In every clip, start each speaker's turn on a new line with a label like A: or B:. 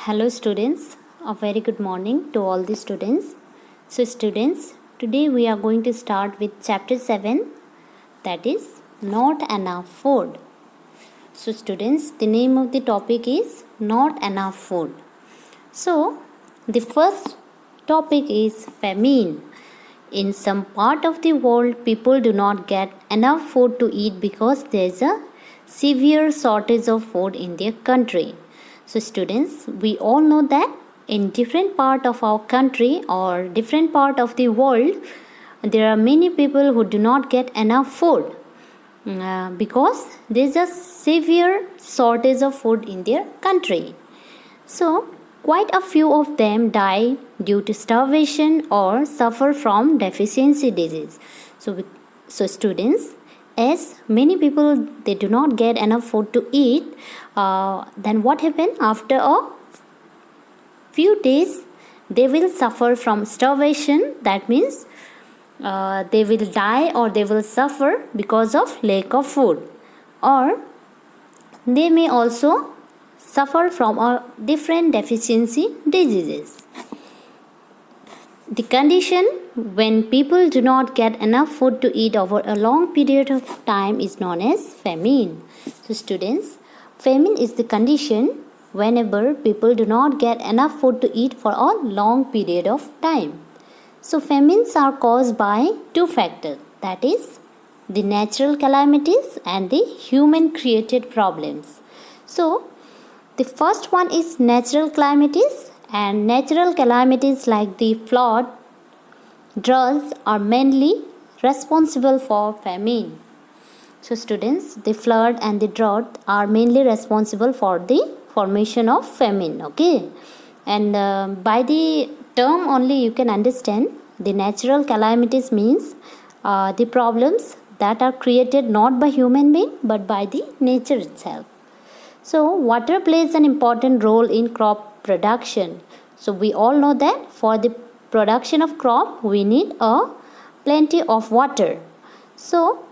A: Hello students, a very good morning to all the students. So students, today we are going to start with chapter 7, that is not enough food. So students, the name of the topic is not enough food. So the first topic is famine. In some part of the world, people do not get enough food to eat because there is a severe shortage of food in their country. So students, we all know that in different part of our country or different part of the world, there are many people who do not get enough food because there is a severe shortage of food in their country. So quite a few of them die due to starvation or suffer from deficiency disease. So students, as many people they do not get enough food to eat, then what happen after a few days they will suffer from starvation. That means they will die or they will suffer because of lack of food, or they may also suffer from a different deficiency diseases. The condition when people do not get enough food to eat over a long period of time is known as famine. So students, famine is the condition whenever people do not get enough food to eat for a long period of time. So famines are caused by two factors, that is the natural calamities and the human created problems. So the first one is natural calamities, and natural calamities like the flood, droughts are mainly responsible for famine. So students, the flood and the drought are mainly responsible for the formation of famine. Okay, and by the term only you can understand the natural calamities means the problems that are created not by human being but by the nature itself. So water plays an important role in crop production. So we all know that for the production of crop we need a plenty of water. So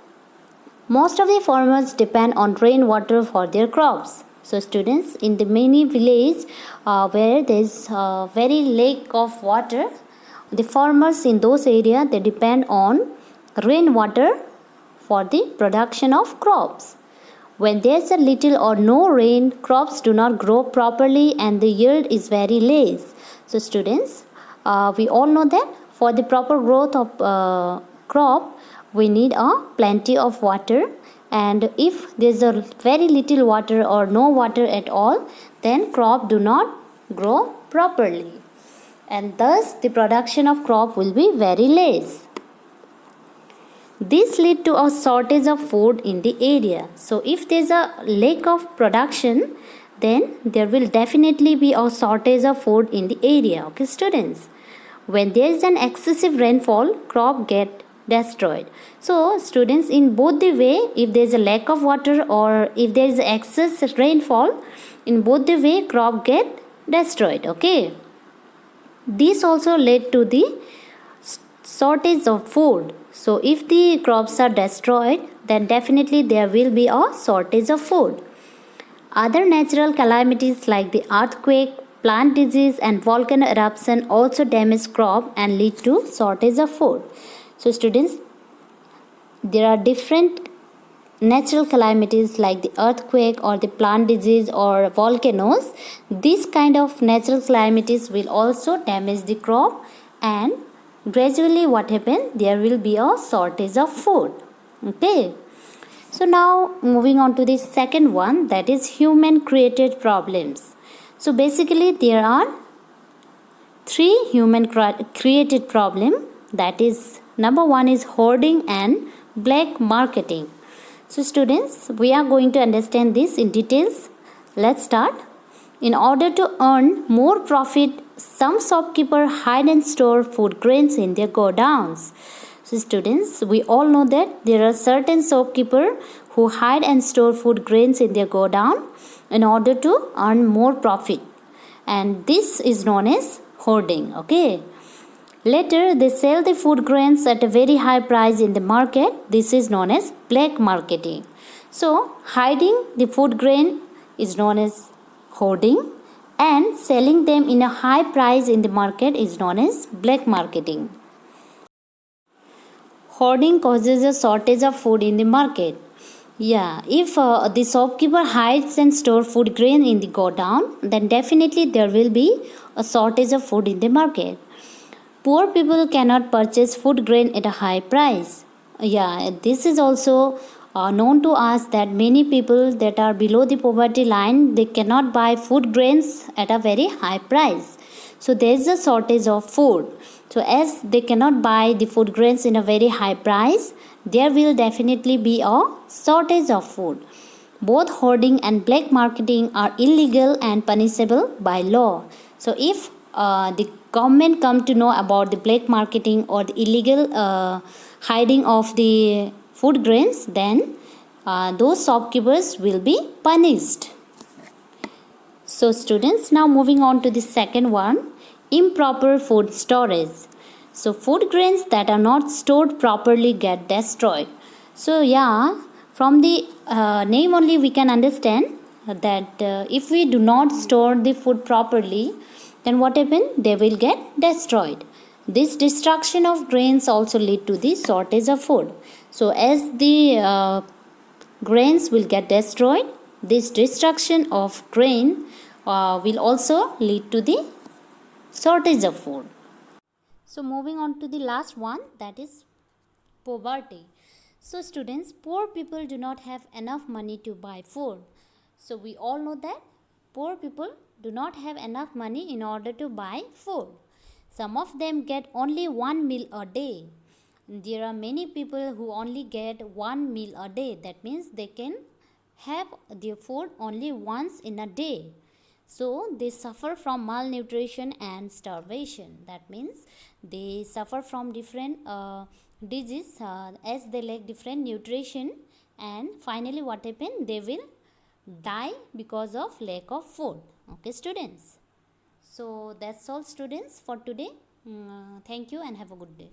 A: most of the farmers depend on rainwater for their crops. So students, in the many villages where there is very lack of water, the farmers in those areas they depend on rainwater for the production of crops. When there is a little or no rain, crops do not grow properly and the yield is very less. So students, we all know that for the proper growth of crop, we need a plenty of water, and if there is a very little water or no water at all, then crop do not grow properly, and thus the production of crop will be very less. This lead to a shortage of food in the area. So if there is a lack of production, then there will definitely be a shortage of food in the area. Okay students, when there is an excessive rainfall, crop get destroyed. So students, in both the way, if there is a lack of water or if there is excess rainfall, in both the way crop get destroyed. Okay, this also led to the shortage of food. So if the crops are destroyed, then definitely there will be a shortage of food. Other natural calamities like the earthquake, plant disease and volcano eruption also damage crop and lead to shortage of food. So students, there are different natural calamities like the earthquake or the plant disease or volcanoes. These kind of natural calamities will also damage the crop, and gradually what happens, there will be a shortage of food. Okay, so now moving on to the second one, that is human created problems. So basically there are three human created problems, that is number one is hoarding and black marketing. So students, we are going to understand this in details. Let's start. In order to earn more profit, some shopkeepers hide and store food grains in their godowns. So students, we all know that there are certain shopkeepers who hide and store food grains in their godown in order to earn more profit, and this is known as hoarding. Okay, later they sell the food grains at a very high price in the market. This is known as black marketing. So hiding the food grain is known as hoarding, and selling them in a high price in the market is known as black marketing. Hoarding causes a shortage of food in the market. Yeah, if the shopkeeper hides and store food grain in the godown, then definitely there will be a shortage of food in the market. Poor people cannot purchase food grain at a high price. Yeah, this is also known to us that many people that are below the poverty line, they cannot buy food grains at a very high price. So there is a shortage of food. So as they cannot buy the food grains in a very high price, there will definitely be a shortage of food. Both hoarding and black marketing are illegal and punishable by law. So if the government come to know about the black marketing or the illegal hiding of the food grains, then those shopkeepers will be punished. So students, now moving on to the second one, improper food storage. So food grains that are not stored properly get destroyed. So yeah, from the name only we can understand that if we do not store the food properly, then what happens? They will get destroyed. This destruction of grains also lead to the shortage of food. So as the grains will get destroyed, this destruction of grain will also lead to the shortage of food. So moving on to the last one, that is poverty. So students, poor people do not have enough money to buy food. So we all know that poor people do not have enough money in order to buy food. Some of them get only one meal a day. There are many people who only get one meal a day. That means they can have their food only once in a day. So they suffer from malnutrition and starvation. That means they suffer from different disease as they lack different nutrition, and finally what happen? They will die because of lack of food. Okay students. So that's all students for today. Thank you and have a good day.